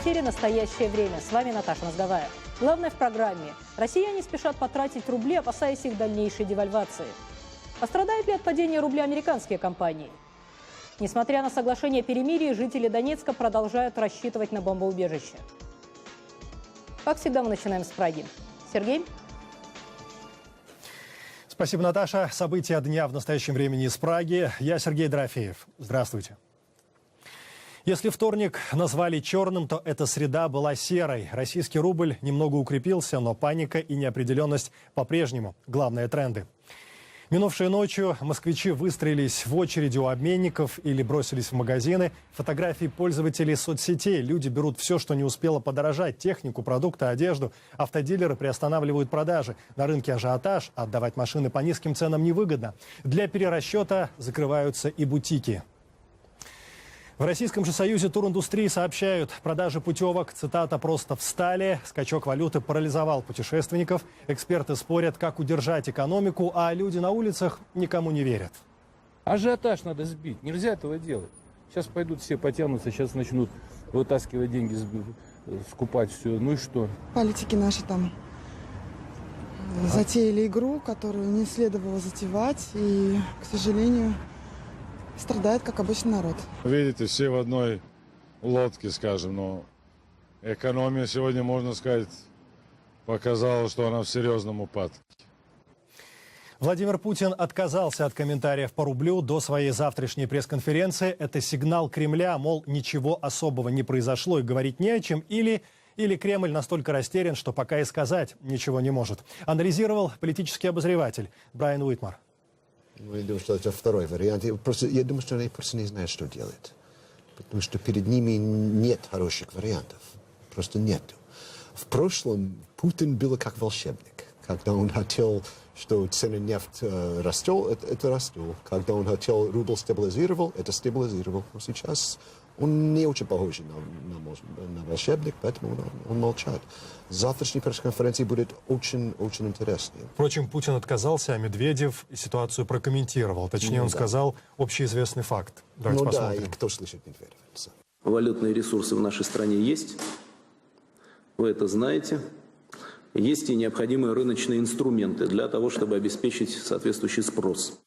эфире «Настоящее время». С вами Наташа Мозговая. Главное в программе. Россияне спешат потратить рубли, опасаясь их дальнейшей девальвации. Пострадают ли от падения рубля американские компании? Несмотря на соглашение о перемирии, жители Донецка продолжают рассчитывать на бомбоубежище. Как всегда, мы начинаем с Праги. Сергей? Спасибо, Наташа. События дня в настоящем времени из Праги. Я Сергей Дорофеев. Здравствуйте. Если вторник назвали черным, то эта среда была серой. Российский рубль немного укрепился, но паника и неопределенность по-прежнему главные тренды. Минувшей ночью москвичи выстроились в очереди у обменников или бросились в магазины. Фотографии пользователей соцсетей. Люди берут все, что не успело подорожать. Технику, продукты, одежду. Автодилеры приостанавливают продажи. На рынке ажиотаж. Отдавать машины по низким ценам невыгодно. Для перерасчета закрываются и бутики. В Российском же союзе туриндустрии сообщают, продажи путевок, цитата, просто встали. Скачок валюты парализовал путешественников. Эксперты спорят, как удержать экономику, а люди на улицах никому не верят. Ажиотаж надо сбить. Нельзя этого делать. Сейчас пойдут все потянутся, сейчас начнут вытаскивать деньги, скупать все. Ну и что? Политики наши там затеяли игру, которую не следовало затевать. И, к сожалению, страдает, как обычный народ. Видите, все в одной лодке, скажем, но экономия сегодня, можно сказать, показала, что она в серьезном упадке. Владимир Путин отказался от комментариев по рублю до своей завтрашней пресс-конференции. Это сигнал Кремля, мол, ничего особого не произошло и говорить не о чем, или Кремль настолько растерян, что пока и сказать ничего не может. Анализировал политический обозреватель Брайан Уитмар. Я думаю, что это второй вариант. Я думаю, что они просто не знают, что делать. Потому что перед ними нет хороших вариантов. Просто нету. В прошлом Путин был как волшебник. Когда он хотел, что цены нефти растет, это растет. Когда он хотел, рубль стабилизировал, это стабилизировал. Но сейчас он не очень похож на волшебник, поэтому он молчит. Завтрашняя пресс-конференция будет очень интересной. Впрочем, Путин отказался, а Медведев ситуацию прокомментировал. Точнее, он сказал общеизвестный факт. Давайте посмотрим. Да, и кто слышит Медведева? Валютные ресурсы в нашей стране есть. Вы это знаете. Есть и необходимые рыночные инструменты для того, чтобы обеспечить соответствующий спрос.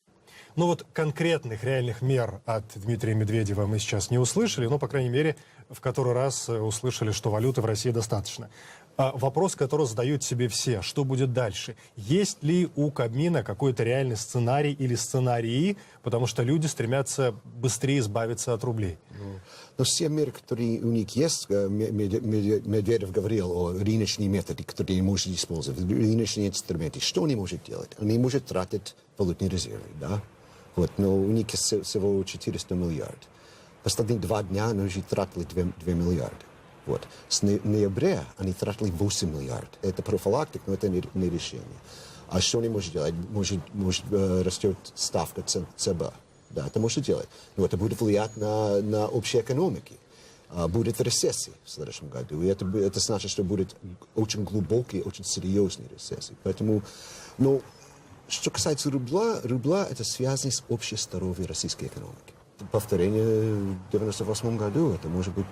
Ну вот конкретных реальных мер от Дмитрия Медведева мы сейчас не услышали, но, по крайней мере, в который раз услышали, что валюты в России достаточно. Вопрос, который задают себе все, что будет дальше? Есть ли у Кабмина какой-то реальный сценарий или сценарии, потому что люди стремятся быстрее избавиться от рублей? Но все меры, которые у них есть, Медведев говорил о рыночных методах, которые они могут использовать, рыночные инструменты. Что они могут делать? Они могут тратить валютные резервы, да? Вот, но у них всего 400 миллиардов. Последние 2 дня они уже тратили 2 миллиарда. Вот. С ноября они тратили 8 миллиардов. Это профилактика, но это не решение. А что они могут делать? Может растет ставка ЦБ. Да, это может делать. Но это будет влиять на общую экономику. Будет рецессия в следующем году. И это значит, что будет очень глубокий, очень серьезный рецессия. Поэтому, что касается рубля это связано с общей здоровьем российской экономики. Повторение в 1998 году, это может быть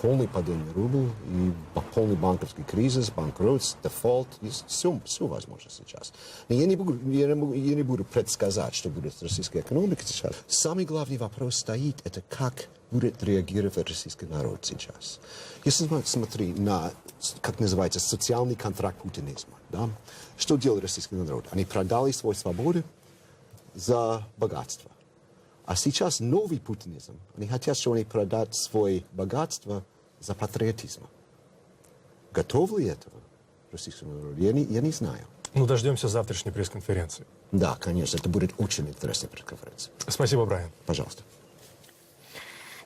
полный падение рубля, и полный банковский кризис, банкротство, дефолт, все возможно сейчас. Но я не буду предсказать, что будет с российской экономикой сейчас. Самый главный вопрос стоит, это как будет реагировать российский народ сейчас. Если смотреть на, как называется, социальный контракт путинизма, да? Что делает российский народ? Они продали свою свободу за богатство. А сейчас новый путинизм. Они хотят, что они продать свое богатство за патриотизм. Готов ли этого российский народ? Я не знаю. Дождемся завтрашней пресс-конференции. Да, конечно, это будет очень интересная пресс-конференция. Спасибо, Брайан. Пожалуйста.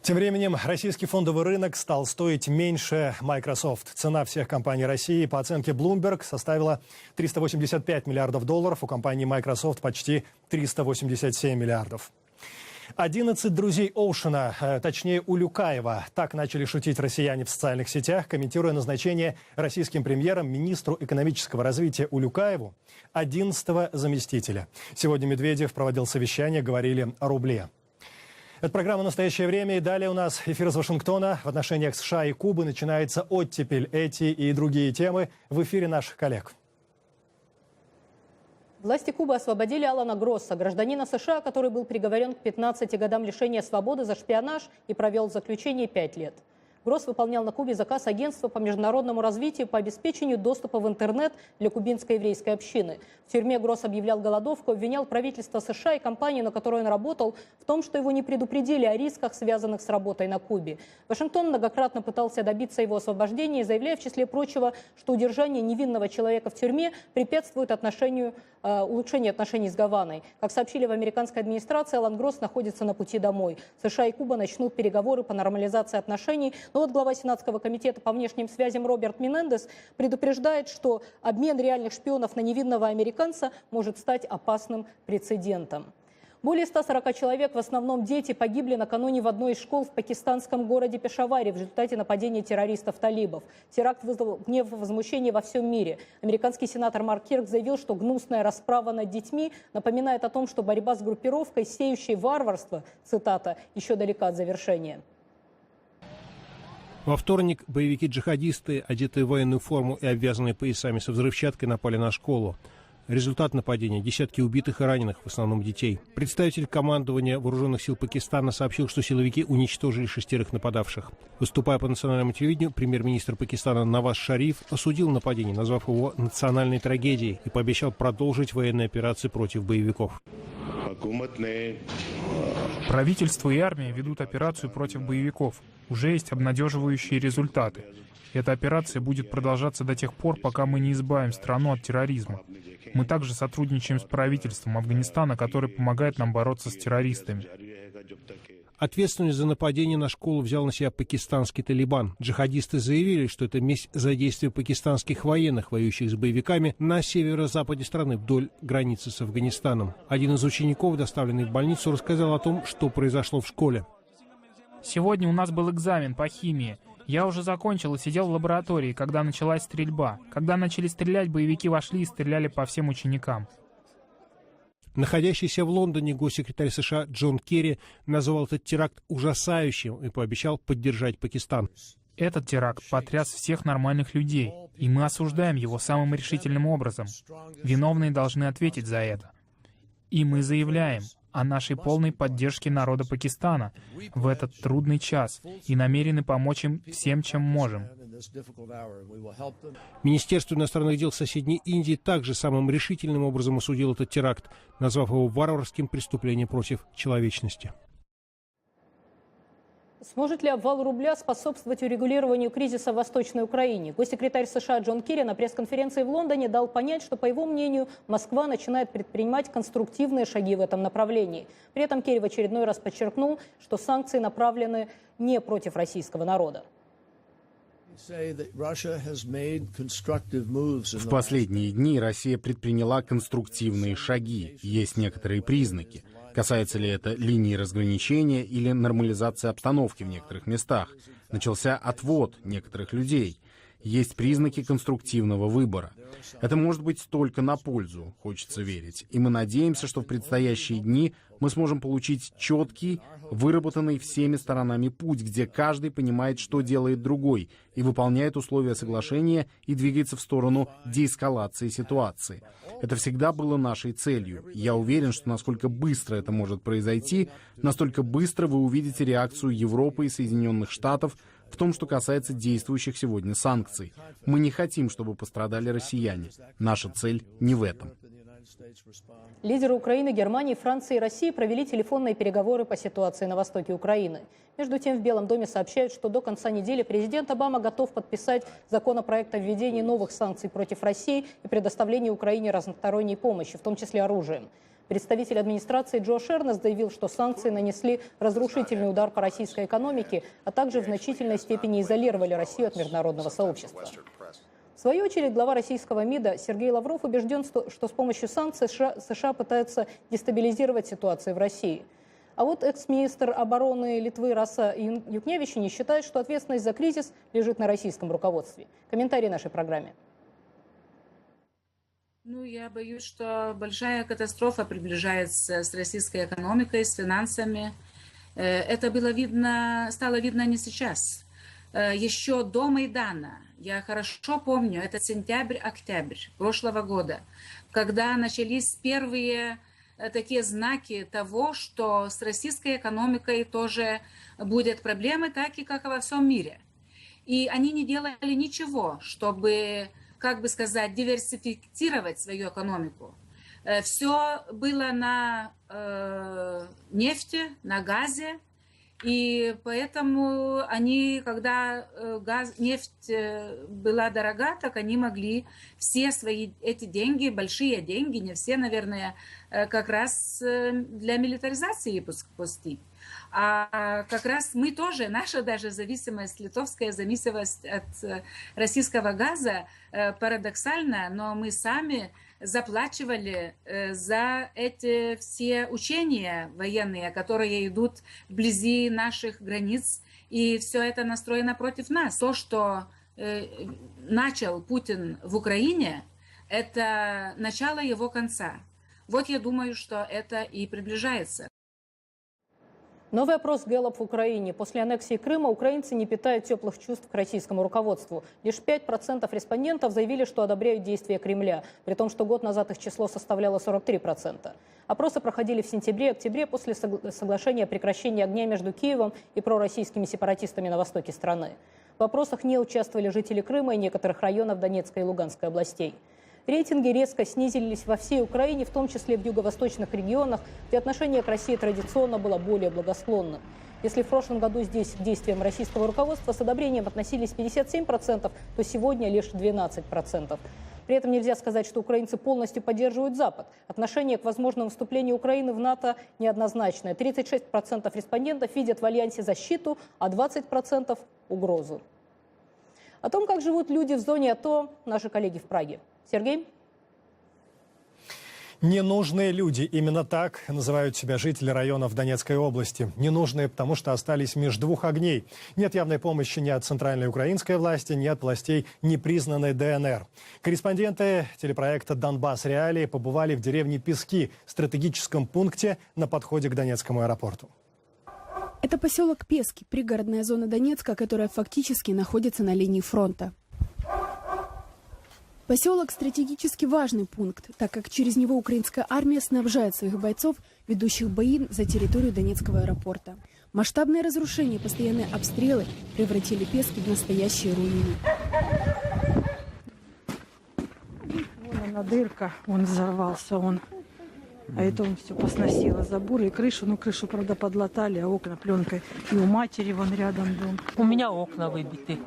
Тем временем российский фондовый рынок стал стоить меньше Microsoft. Цена всех компаний России по оценке Bloomberg составила $385 миллиардов. У компании Microsoft почти 387 миллиардов. 11 друзей Оушена, точнее Улюкаева. Так начали шутить россияне в социальных сетях, комментируя назначение российским премьером министру экономического развития Улюкаеву 11-го заместителя. Сегодня Медведев проводил совещание, говорили о рубле. Это программа «Настоящее время». И далее у нас эфир из Вашингтона. В отношениях США и Кубы начинается оттепель. Эти и другие темы в эфире наших коллег. Власти Кубы освободили Алана Гросса, гражданина США, который был приговорен к 15 годам лишения свободы за шпионаж и провел в заключении 5 лет. Гросс выполнял на Кубе заказ агентства по международному развитию по обеспечению доступа в интернет для кубинской еврейской общины. В тюрьме Гросс объявлял голодовку, обвинял правительство США и компанию, на которой он работал, в том, что его не предупредили о рисках, связанных с работой на Кубе. Вашингтон многократно пытался добиться его освобождения, заявляя, в числе прочего, что удержание невинного человека в тюрьме препятствует улучшению отношений с Гаваной. Как сообщили в американской администрации, Алан Гросс находится на пути домой. США и Куба начнут переговоры по нормализации отношений. Но вот глава Сенатского комитета по внешним связям Роберт Менендес предупреждает, что обмен реальных шпионов на невинного американца может стать опасным прецедентом. Более 140 человек, в основном дети, погибли накануне в одной из школ в пакистанском городе Пешаваре в результате нападения террористов-талибов. Теракт вызвал гнев и возмущение во всем мире. Американский сенатор Марк Кирк заявил, что гнусная расправа над детьми напоминает о том, что борьба с группировкой, сеющей варварство, цитата, еще далека от завершения. Во вторник боевики-джихадисты, одетые в военную форму и обвязанные поясами со взрывчаткой, напали на школу. Результат нападения – десятки убитых и раненых, в основном детей. Представитель командования вооруженных сил Пакистана сообщил, что силовики уничтожили 6 нападавших. Выступая по национальному телевидению, премьер-министр Пакистана Наваз Шариф осудил нападение, назвав его национальной трагедией, и пообещал продолжить военные операции против боевиков. Правительство и армия ведут операцию против боевиков. Уже есть обнадеживающие результаты. Эта операция будет продолжаться до тех пор, пока мы не избавим страну от терроризма. Мы также сотрудничаем с правительством Афганистана, который помогает нам бороться с террористами. Ответственность за нападение на школу взял на себя пакистанский Талибан. Джихадисты заявили, что это месть за действия пакистанских военных, воюющих с боевиками на северо-западе страны вдоль границы с Афганистаном. Один из учеников, доставленный в больницу, рассказал о том, что произошло в школе. Сегодня у нас был экзамен по химии. Я уже закончил и сидел в лаборатории, когда началась стрельба. Когда начали стрелять, боевики вошли и стреляли по всем ученикам. Находящийся в Лондоне госсекретарь США Джон Керри назвал этот теракт ужасающим и пообещал поддержать Пакистан. Этот теракт потряс всех нормальных людей, и мы осуждаем его самым решительным образом. Виновные должны ответить за это. И мы заявляем о нашей полной поддержке народа Пакистана в этот трудный час и намерены помочь им всем, чем можем. Министерство иностранных дел соседней Индии также самым решительным образом осудило этот теракт, назвав его варварским преступлением против человечности. Сможет ли обвал рубля способствовать урегулированию кризиса в Восточной Украине? Госсекретарь США Джон Керри на пресс-конференции в Лондоне дал понять, что, по его мнению, Москва начинает предпринимать конструктивные шаги в этом направлении. При этом Керри в очередной раз подчеркнул, что санкции направлены не против российского народа. В последние дни Россия предприняла конструктивные шаги. Есть некоторые признаки. Касается ли это линии разграничения или нормализации обстановки в некоторых местах? Начался отвод некоторых людей. Есть признаки конструктивного выбора. Это может быть только на пользу, хочется верить. И мы надеемся, что в предстоящие дни мы сможем получить четкий, выработанный всеми сторонами путь, где каждый понимает, что делает другой, и выполняет условия соглашения и двигается в сторону деэскалации ситуации. Это всегда было нашей целью. Я уверен, что насколько быстро это может произойти, настолько быстро вы увидите реакцию Европы и Соединенных Штатов в том, что касается действующих сегодня санкций. Мы не хотим, чтобы пострадали россияне. Наша цель не в этом. Лидеры Украины, Германии, Франции и России провели телефонные переговоры по ситуации на востоке Украины. Между тем, в Белом доме сообщают, что до конца недели президент Обама готов подписать законопроект о введении новых санкций против России и предоставлении Украине разносторонней помощи, в том числе оружием. Представитель администрации Джо Шернес заявил, что санкции нанесли разрушительный удар по российской экономике, а также в значительной степени изолировали Россию от международного сообщества. В свою очередь, глава российского МИДа Сергей Лавров убежден, что с помощью санкций США пытаются дестабилизировать ситуацию в России. А вот экс-министр обороны Литвы Раса Юкневичини считает, что ответственность за кризис лежит на российском руководстве. Комментарий нашей программе. Я боюсь, что большая катастрофа приближается с российской экономикой, с финансами. Это было видно, стало видно не сейчас. Еще до Майдана, я хорошо помню, это сентябрь-октябрь прошлого года, когда начались первые такие знаки того, что с российской экономикой тоже будут проблемы, так и как и во всем мире. И они не делали ничего, чтобы, как бы сказать, диверсифицировать свою экономику. Все было на нефти, на газе, и поэтому они, когда нефть была дорога, так они могли все свои эти деньги, большие деньги, не все, наверное, как раз для милитаризации пустить. А как раз мы тоже, наша даже зависимость, литовская зависимость от российского газа парадоксальна, но мы сами заплачивали за эти все учения военные, которые идут вблизи наших границ, и все это настроено против нас. То, что начал Путин в Украине, это начало его конца. Вот я думаю, что это и приближается. Новый опрос Гэллап в Украине. После аннексии Крыма украинцы не питают теплых чувств к российскому руководству. Лишь 5% респондентов заявили, что одобряют действия Кремля, при том, что год назад их число составляло 43%. Опросы проходили в сентябре и октябре после соглашения о прекращении огня между Киевом и пророссийскими сепаратистами на востоке страны. В опросах не участвовали жители Крыма и некоторых районов Донецкой и Луганской областей. Рейтинги резко снизились во всей Украине, в том числе в юго-восточных регионах, где отношение к России традиционно было более благосклонным. Если в прошлом году здесь к действиям российского руководства с одобрением относились 57%, то сегодня лишь 12%. При этом нельзя сказать, что украинцы полностью поддерживают Запад. Отношение к возможному вступлению Украины в НАТО неоднозначное. 36% респондентов видят в альянсе защиту, а 20% – угрозу. О том, как живут люди в зоне АТО, наши коллеги в Праге. Сергей? Ненужные люди. Именно так называют себя жители районов Донецкой области. Ненужные, потому что остались между двух огней. Нет явной помощи ни от центральной украинской власти, ни от властей непризнанной ДНР. Корреспонденты телепроекта «Донбасс. Реалии» побывали в деревне Пески, стратегическом пункте на подходе к Донецкому аэропорту. Это поселок Пески, пригородная зона Донецка, которая фактически находится на линии фронта. Поселок – стратегически важный пункт, так как через него украинская армия снабжает своих бойцов, ведущих бои за территорию Донецкого аэропорта. Масштабные разрушения и постоянные обстрелы превратили Пески в настоящие руины. Вон она дырка, он взорвался, он. А это он все посносило, заборы и крышу. Ну, крышу, правда, подлатали, а окна пленкой. И у матери вон рядом дом. У меня окна выбиты.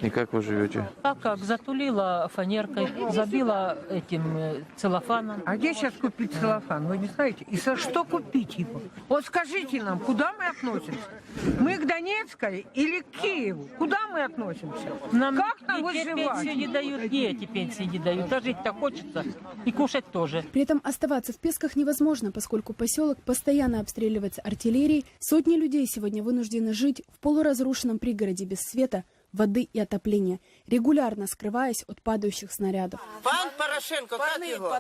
И как вы живете? А как? Затулила фанеркой, забила этим целлофаном. А где сейчас купить целлофан? Вы не знаете? И за что купить его? Вот скажите нам, куда мы относимся? Мы к Донецкой или к Киеву? Куда мы относимся? Нам как нам выживать? Пенсию не дают, где эти пенсии не дают. А жить-то хочется и кушать тоже. При этом оставаться в Песках невозможно, поскольку поселок постоянно обстреливается артиллерией. Сотни людей сегодня вынуждены жить в полуразрушенном пригороде без света, воды и отопления, регулярно скрываясь от падающих снарядов. Пан Порошенко, как его?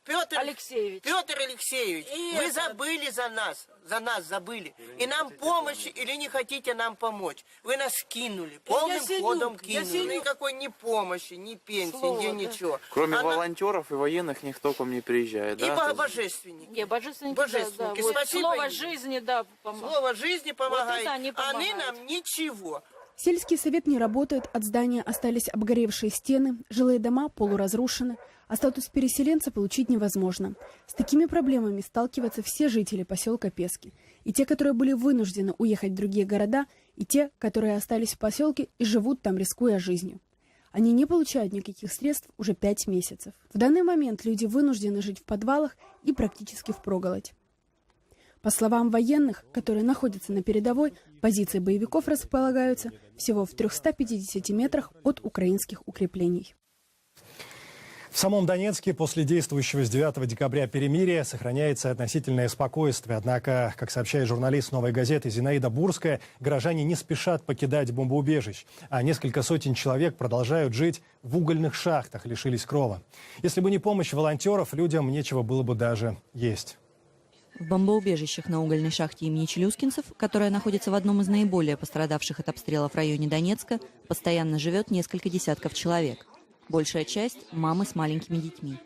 Петр Алексеевич. Петр Алексеевич, вы забыли за нас забыли. И нам помощи или не хотите нам помочь? Вы нас кинули, полным ходом кинули. Никакой ни помощи, ни пенсии, ничего. Кроме волонтеров и военных никто к вам не приезжает, да? И божественники. Не, божественники, божественники. Да. Спасибо. Слово жизни, да, помогает. Слово жизни помогает, Вот они нам ничего. Сельский совет не работает, от здания остались обгоревшие стены, жилые дома полуразрушены, а статус переселенца получить невозможно. С такими проблемами сталкиваются все жители поселка Пески. И те, которые были вынуждены уехать в другие города, и те, которые остались в поселке и живут там, рискуя жизнью. Они не получают никаких средств уже 5 месяцев. В данный момент люди вынуждены жить в подвалах и практически впроголодь. По словам военных, которые находятся на передовой, позиции боевиков располагаются всего в 350 метрах от украинских укреплений. В самом Донецке после действующего с 9 декабря перемирия сохраняется относительное спокойствие. Однако, как сообщает журналист «Новой газеты» Зинаида Бурская, горожане не спешат покидать бомбоубежищ, а несколько сотен человек продолжают жить в угольных шахтах, лишились крова. Если бы не помощь волонтеров, людям нечего было бы даже есть. В бомбоубежищах на угольной шахте имени Челюскинцев, которая находится в одном из наиболее пострадавших от обстрелов районе Донецка, постоянно живет несколько десятков человек. Большая часть – мамы с маленькими детьми.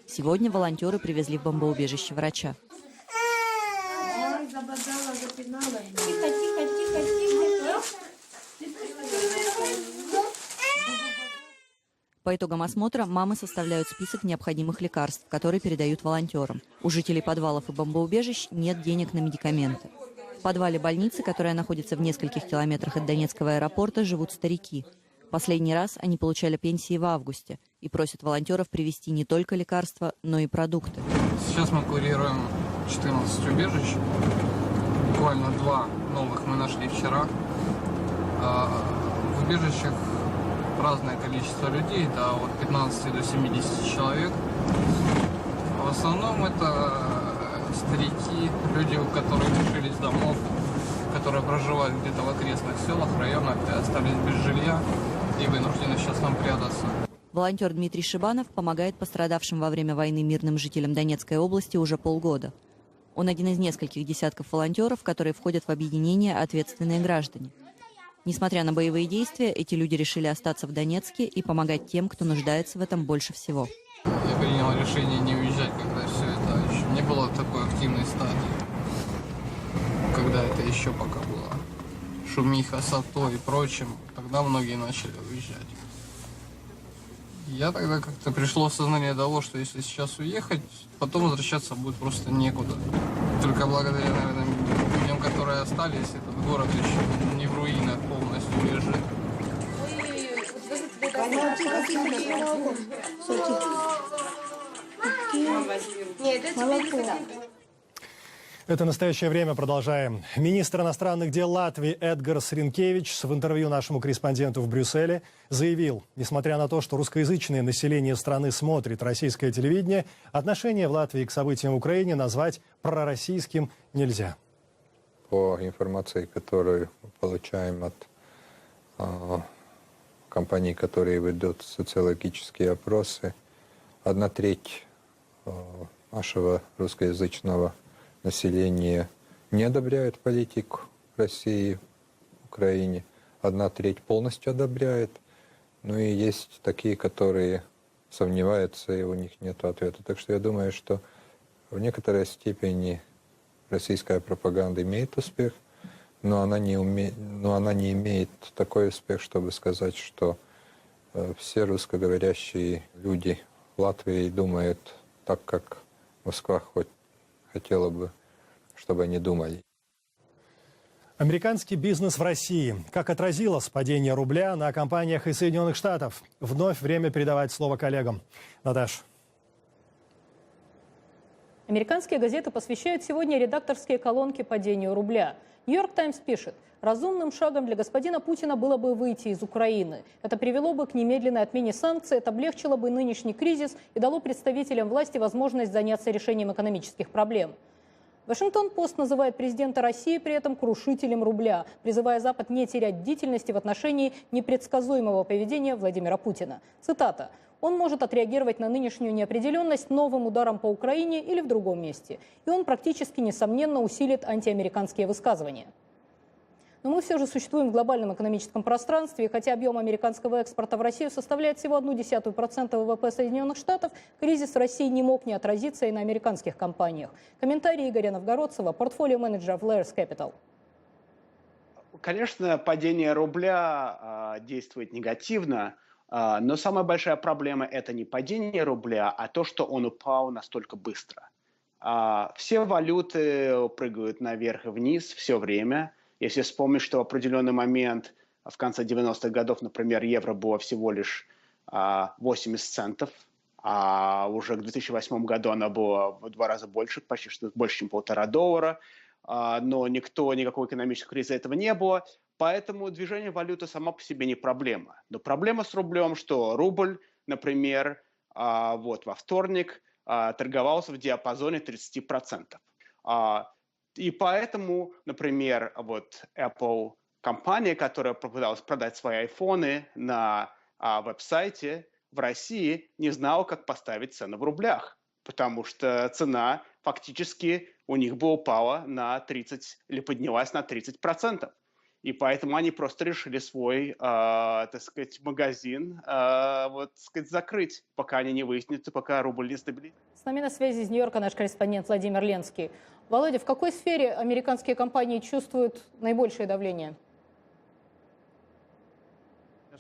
Сегодня волонтеры привезли в бомбоубежище врача. По итогам осмотра мамы составляют список необходимых лекарств, которые передают волонтерам. У жителей подвалов и бомбоубежищ нет денег на медикаменты. В подвале больницы, которая находится в нескольких километрах от Донецкого аэропорта, живут старики. Последний раз они получали пенсии в августе и просят волонтеров привезти не только лекарства, но и продукты. Сейчас мы курируем 14 убежищ. Буквально 2 новых мы нашли вчера. В убежищах разное количество людей, да, от 15 до 70 человек. В основном это старики, люди, у которых лишились домов, которые проживают где-то в окрестных селах, районах, остались без жилья и вынуждены сейчас там прятаться. Волонтер Дмитрий Шибанов помогает пострадавшим во время войны мирным жителям Донецкой области уже полгода. Он один из нескольких десятков волонтеров, которые входят в объединение «Ответственные граждане». Несмотря на боевые действия, эти люди решили остаться в Донецке и помогать тем, кто нуждается в этом больше всего. Я принял решение не уезжать, когда все это еще не было такой активной стадии, когда это еще пока было шумиха, сато и прочим, тогда многие начали уезжать. Я тогда как-то пришло осознание того, что если сейчас уехать, потом возвращаться будет просто некуда. Только благодаря, наверное, людям, которые остались, этот город еще не в руинах полностью лежит. Это «Настоящее время». Продолжаем. Министр иностранных дел Латвии Эдгарс Ринкевичс в интервью нашему корреспонденту в Брюсселе заявил, несмотря на то, что русскоязычное население страны смотрит российское телевидение, отношение в Латвии к событиям в Украине назвать пророссийским нельзя. По информации, которую мы получаем от компаний, которые ведут социологические опросы, 1/3 нашего русскоязычного население не одобряет политику России в Украине, 1/3 полностью одобряет. Ну и есть такие, которые сомневаются, и у них нет ответа. Так что я думаю, что в некоторой степени российская пропаганда имеет успех, но она не имеет такой успех, чтобы сказать, что все русскоговорящие люди в Латвии думают так, как Москва хотела бы, чтобы они думали. Американский бизнес в России. Как отразилось падение рубля на компаниях из Соединенных Штатов? Вновь время передавать слово коллегам. Наташ. Американские газеты посвящают сегодня редакторские колонки падению рубля. «Нью-Йорк Таймс» пишет: разумным шагом для господина Путина было бы выйти из Украины. Это привело бы к немедленной отмене санкций, это облегчило бы нынешний кризис и дало представителям власти возможность заняться решением экономических проблем. Вашингтон-Пост называет президента России при этом крушителем рубля, призывая Запад не терять бдительности в отношении непредсказуемого поведения Владимира Путина. Цитата: «Он может отреагировать на нынешнюю неопределенность новым ударом по Украине или в другом месте. И он практически, несомненно, усилит антиамериканские высказывания». Но мы все же существуем в глобальном экономическом пространстве, и хотя объем американского экспорта в Россию составляет всего 0,1% ВВП Соединенных Штатов, кризис в России не мог не отразиться и на американских компаниях. Комментарий Игоря Новгородцева, портфолио-менеджера в Layers Capital. Конечно, падение рубля действует негативно, но самая большая проблема – это не падение рубля, а то, что он упал настолько быстро. Все валюты прыгают наверх и вниз все время. Если вспомнить, что в определенный момент, в конце 90-х годов, например, евро было всего лишь 80 центов, а уже к 2008 году она была в 2 раза больше, почти что больше, чем $1,5. Но никакой экономической кризы этого не было. Поэтому движение валюты само по себе не проблема. Но проблема с рублем, что рубль, например, во вторник торговался в диапазоне 30%. И поэтому, например, Apple компания, которая попыталась продать свои айфоны на веб-сайте в России, не знала, как поставить цену в рублях, потому что цена фактически у них бы упала на 30 или поднялась на 30%. И поэтому они просто решили свой, так сказать, магазин закрыть, пока они не выяснят, пока рубль не стабилизируется. С нами на связи из Нью-Йорка наш корреспондент Владимир Ленский. Володя, в какой сфере американские компании чувствуют наибольшее давление?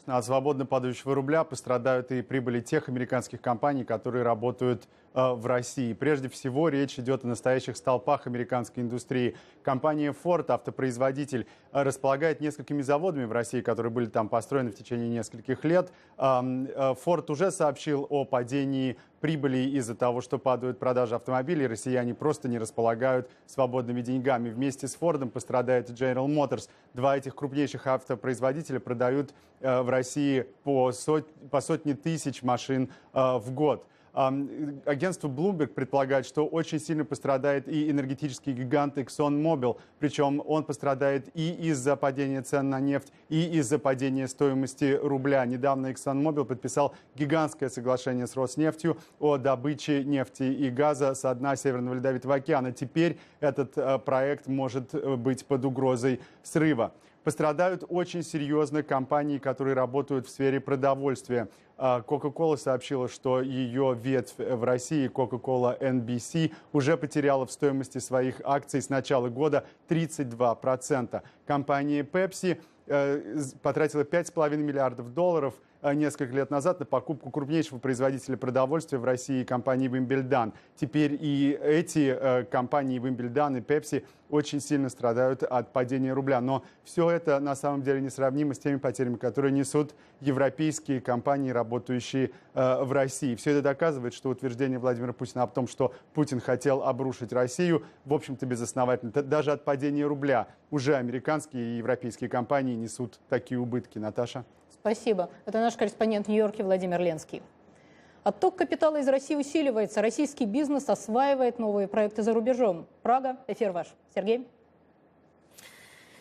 От свободно падающего рубля пострадают и прибыли тех американских компаний, которые работают в России. Прежде всего, речь идет о настоящих столпах американской индустрии. Компания Ford, автопроизводитель, располагает несколькими заводами в России, которые были там построены в течение нескольких лет. Ford уже сообщил о падении прибыли из-за того, что падают продажи автомобилей. Россияне просто не располагают свободными деньгами. Вместе с Ford пострадает General Motors. Два этих крупнейших автопроизводителя продают в России по сотне тысяч машин в год. Агентство Bloomberg предполагает, что очень сильно пострадает и энергетический гигант ExxonMobil. Причем он пострадает и из-за падения цен на нефть, и из-за падения стоимости рубля. Недавно ExxonMobil подписал гигантское соглашение с Роснефтью о добыче нефти и газа со дна Северного Ледовитого океана. Теперь этот проект может быть под угрозой срыва. Пострадают очень серьезно компании, которые работают в сфере продовольствия. Coca-Cola сообщила, что ее ветвь в России, Coca-Cola NBC, уже потеряла в стоимости своих акций с начала года 32%. Компания Pepsi потратила $5,5 миллиардов несколько лет назад на покупку крупнейшего производителя продовольствия в России, компании Wimbledon. Теперь и эти компании Wimbledon и Pepsi очень сильно страдают от падения рубля. Но все это на самом деле несравнимо с теми потерями, которые несут европейские компании, работающие в России. Все это доказывает, что утверждение Владимира Путина о том, что Путин хотел обрушить Россию, в общем-то безосновательно. Даже от падения рубля уже американские и европейские компании несут такие убытки. Наташа? Спасибо. Это наш корреспондент в Нью-Йорке Владимир Ленский. Отток капитала из России усиливается. Российский бизнес осваивает новые проекты за рубежом. Прага, эфир ваш. Сергей?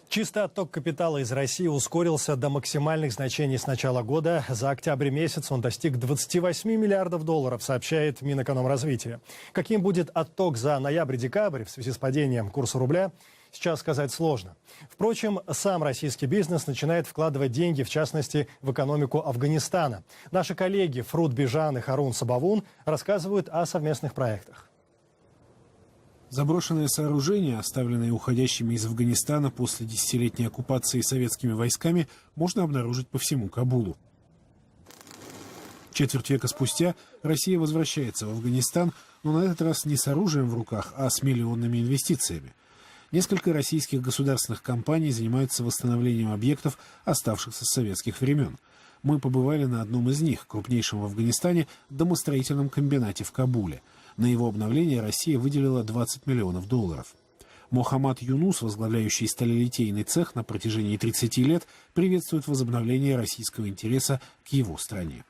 Чистый отток капитала из России ускорился до максимальных значений с начала года. За октябрь месяц он достиг $28 миллиардов, сообщает Минэкономразвития. Каким будет отток за ноябрь-декабрь в связи с падением курса рубля, сейчас сказать сложно. Впрочем, сам российский бизнес начинает вкладывать деньги, в частности, в экономику Афганистана. Наши коллеги Фрут Бижан и Харун Сабавун рассказывают о совместных проектах. Заброшенное сооружение, оставленное уходящими из Афганистана после десятилетней оккупации советскими войсками, можно обнаружить по всему Кабулу. Четверть века спустя Россия возвращается в Афганистан, но на этот раз не с оружием в руках, а с миллионными инвестициями. Несколько российских государственных компаний занимаются восстановлением объектов, оставшихся с советских времен. Мы побывали на одном из них, крупнейшем в Афганистане, домостроительном комбинате в Кабуле. На его обновление Россия выделила $20 миллионов. Мохаммад Юнус, возглавляющий сталелитейный цех на протяжении 30 лет, приветствует возобновление российского интереса к его стране.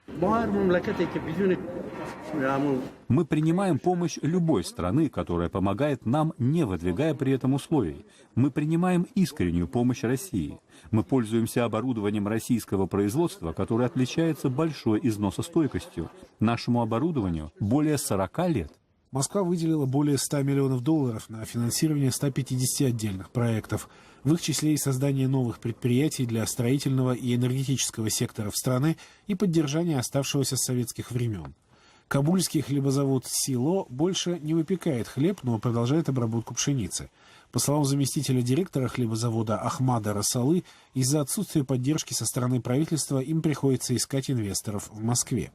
Мы принимаем помощь любой страны, которая помогает нам, не выдвигая при этом условий. Мы принимаем искреннюю помощь России. Мы пользуемся оборудованием российского производства, которое отличается большой износостойкостью. Нашему оборудованию более 40 лет. Москва выделила более $100 миллионов на финансирование 150 отдельных проектов. В их числе и создание новых предприятий для строительного и энергетического секторов страны и поддержание оставшегося с советских времен. Кабульский хлебозавод «Сило» больше не выпекает хлеб, но продолжает обработку пшеницы. По словам заместителя директора хлебозавода Ахмада Расалы, из-за отсутствия поддержки со стороны правительства им приходится искать инвесторов в Москве.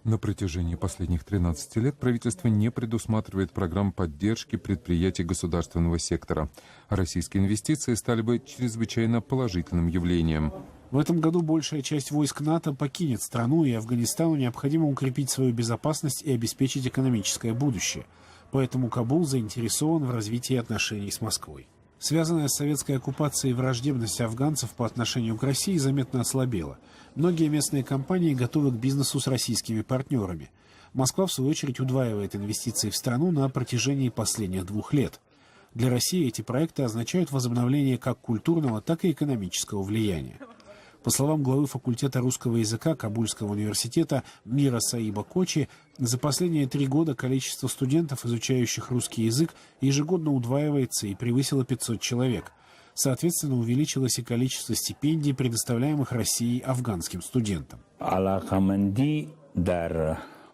На протяжении последних 13 лет правительство не предусматривает программ поддержки предприятий государственного сектора. Российские инвестиции стали бы чрезвычайно положительным явлением. В этом году большая часть войск НАТО покинет страну, и Афганистану необходимо укрепить свою безопасность и обеспечить экономическое будущее. Поэтому Кабул заинтересован в развитии отношений с Москвой. Связанная с советской оккупацией враждебность афганцев по отношению к России заметно ослабела. Многие местные компании готовы к бизнесу с российскими партнерами. Москва, в свою очередь, удваивает инвестиции в страну на протяжении последних 2 лет. Для России эти проекты означают возобновление как культурного, так и экономического влияния. По словам главы факультета русского языка Кабульского университета Мира Саиба Кочи, за последние 3 года количество студентов, изучающих русский язык, ежегодно удваивается и превысило 500 человек. Соответственно, увеличилось и количество стипендий, предоставляемых Россией афганским студентам.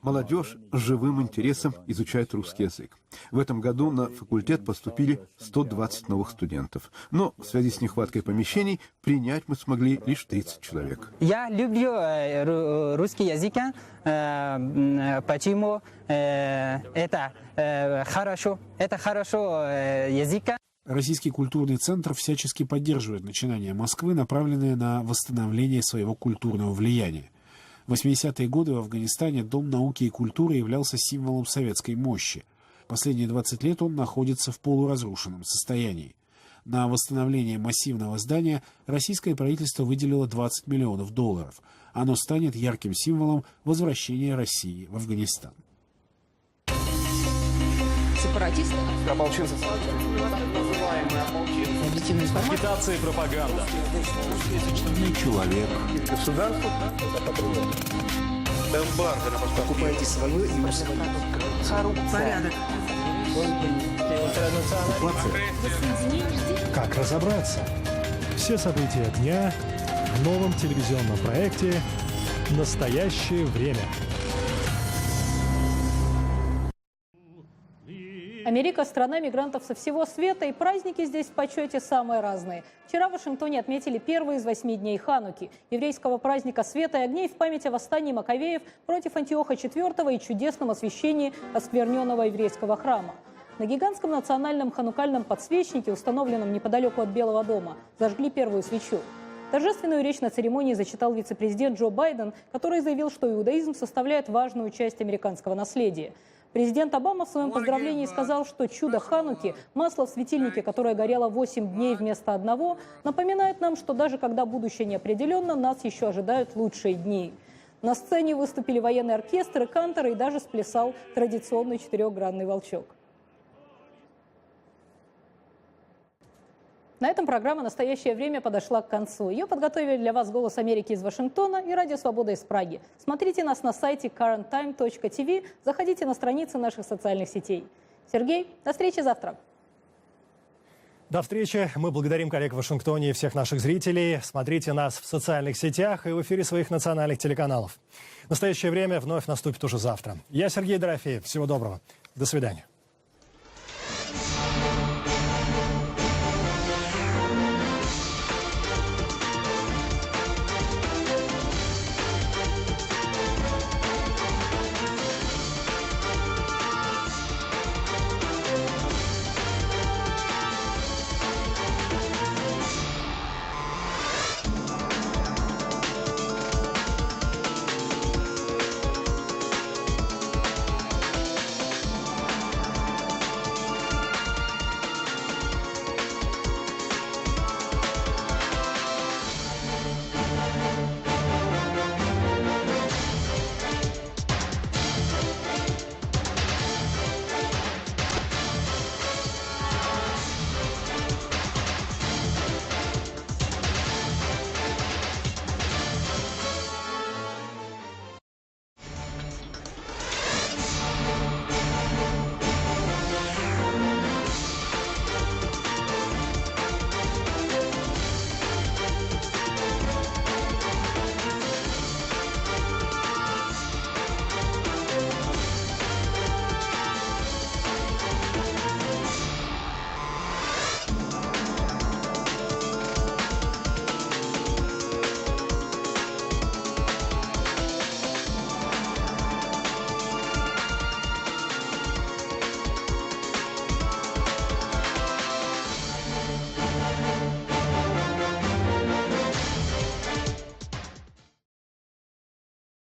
Молодежь с живым интересом изучает русский язык. В этом году на факультет поступили 120 новых студентов. Но в связи с нехваткой помещений принять мы смогли лишь 30 человек. Я люблю русский язык. Почему? Это хорошо. Это хорошо язык. Российский культурный центр всячески поддерживает начинания Москвы, направленные на восстановление своего культурного влияния. В 80-е годы в Афганистане Дом науки и культуры являлся символом советской мощи. Последние 20 лет он находится в полуразрушенном состоянии. На восстановление массивного здания российское правительство выделило $20 миллионов. Оно станет ярким символом возвращения России в Афганистан. Сепаратисты? Ополченцы. Агитация и пропаганда. Человек. Государство. Эмбарго на поставку. Покупайте свое и коррупция. Порядок. Как разобраться? Все события дня в новом телевизионном проекте «Настоящее время». Америка – страна мигрантов со всего света, и праздники здесь в почете самые разные. Вчера в Вашингтоне отметили первый из 8 дней Хануки, еврейского праздника света и огней в память о восстании Маковеев против Антиоха IV и чудесном освящении оскверненного еврейского храма. На гигантском национальном ханукальном подсвечнике, установленном неподалеку от Белого дома, зажгли первую свечу. Торжественную речь на церемонии зачитал вице-президент Джо Байден, который заявил, что иудаизм составляет важную часть американского наследия. Президент Обама в своем поздравлении сказал, что чудо Хануки, масло в светильнике, которое горело 8 дней вместо одного, напоминает нам, что даже когда будущее неопределенно, нас еще ожидают лучшие дни. На сцене выступили военный оркестр и канторы, и даже сплясал традиционный 4-гранный волчок. На этом программа «Настоящее время» подошла к концу. Ее подготовили для вас «Голос Америки» из Вашингтона и «Радио Свобода» из Праги. Смотрите нас на сайте currenttime.tv, заходите на страницы наших социальных сетей. Сергей, до встречи завтра. До встречи. Мы благодарим коллег в Вашингтоне и всех наших зрителей. Смотрите нас в социальных сетях и в эфире своих национальных телеканалов. «Настоящее время» вновь наступит уже завтра. Я Сергей Дорофеев. Всего доброго. До свидания.